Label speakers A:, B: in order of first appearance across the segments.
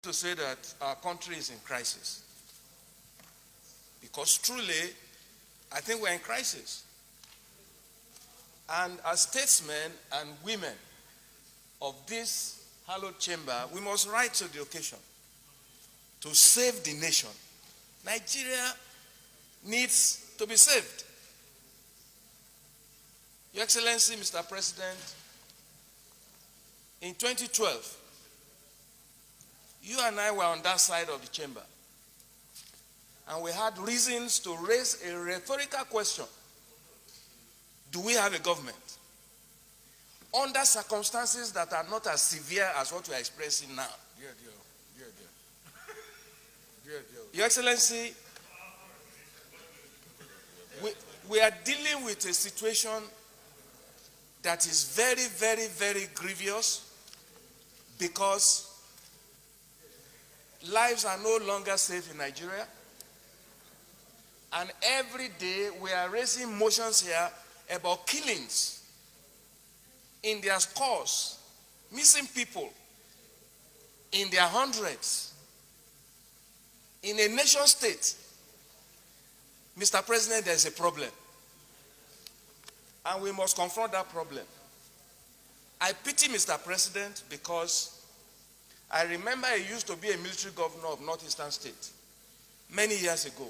A: to say that our country is in crisis. Because truly, I think we're in crisis. And as statesmen and women of this hallowed chamber, we must rise to the occasion to save the nation. Nigeria needs to be saved. Your Excellency, Mr. President, in 2012, you and I were on that side of the chamber, and we had reasons to raise a rhetorical question. Do we have a government? Under circumstances that are not as severe as what we are expressing now. Your Excellency, we are dealing with a situation that is very, very, very grievous, because lives are no longer safe in Nigeria. And every day we are raising motions here about killings in their scores, missing people in their hundreds, in a nation state. Mr. President, there's a problem, and we must confront that problem. I pity Mr. President, because I remember he used to be a military governor of Northeastern State many years ago.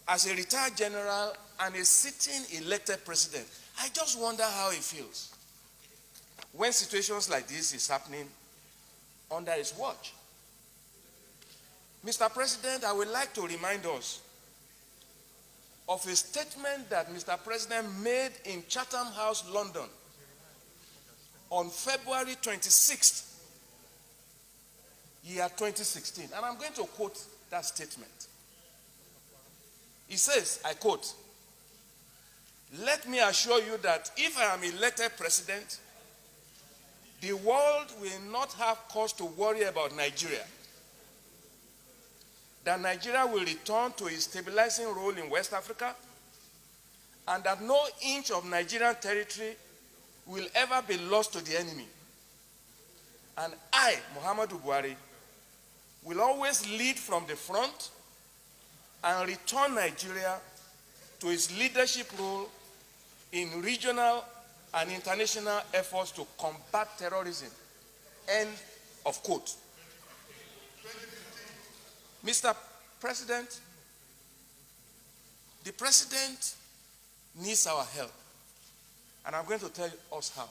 A: As a retired general and a sitting elected president, I just wonder how he feels when situations like this is happening under his watch. Mr. President, I would like to remind us of a statement that Mr. President made in Chatham House, London, on February 26th, year 2016. And I'm going to quote that statement. He says, I quote, "Let me assure you that if I am elected president, the world will not have cause to worry about Nigeria. That Nigeria will return to its stabilizing role in West Africa, and that no inch of Nigerian territory will ever be lost to the enemy. And I, Muhammadu Buhari, will always lead from the front and return Nigeria to its leadership role in regional and international efforts to combat terrorism." End of quote. Mr. President, the president needs our help, and I'm going to tell us how.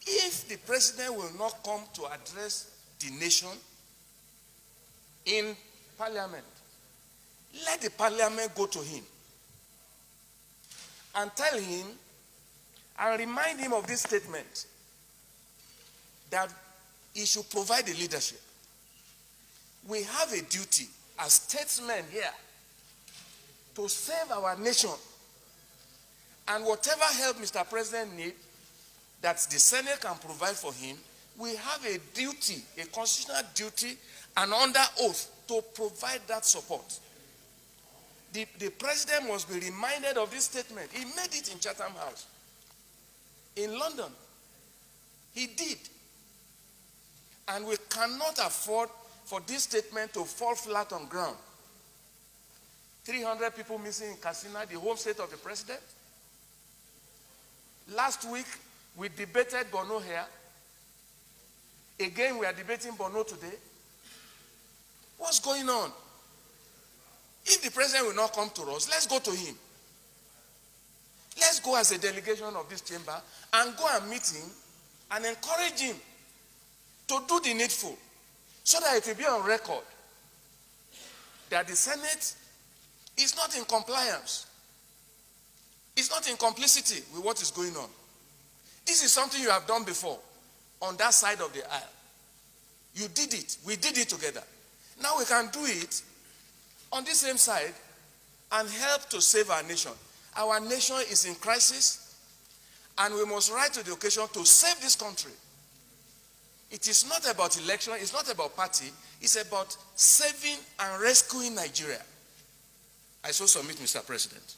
A: If the president will not come to address the nation in parliament, let the parliament go to him and tell him and remind him of this statement, that he should provide the leadership. We have a duty as statesmen here to save our nation, and whatever help Mr. President needs that the Senate can provide for him, we have a duty, a constitutional duty, and under oath to provide that support. The president must be reminded of this statement. He made it in Chatham House in London. He did. And we cannot afford for this statement to fall flat on ground. 300 people missing in Katsina, the home state of the president. Last week, we debated Borno here. Again, we are debating Borno today. What's going on? If the president will not come to us, let's go to him. Let's go as a delegation of this chamber and go and meet him and encourage him to do the needful, so that it will be on record that the Senate is not in compliance. It's not in complicity with what is going on. This is something you have done before on that side of the aisle. You did it. We did it together. Now we can do it on the same side and help to save our nation. Our nation is in crisis, and we must rise to the occasion to save this country. It is not about election, it's not about party, it's about saving and rescuing Nigeria. I so submit, Mr. President.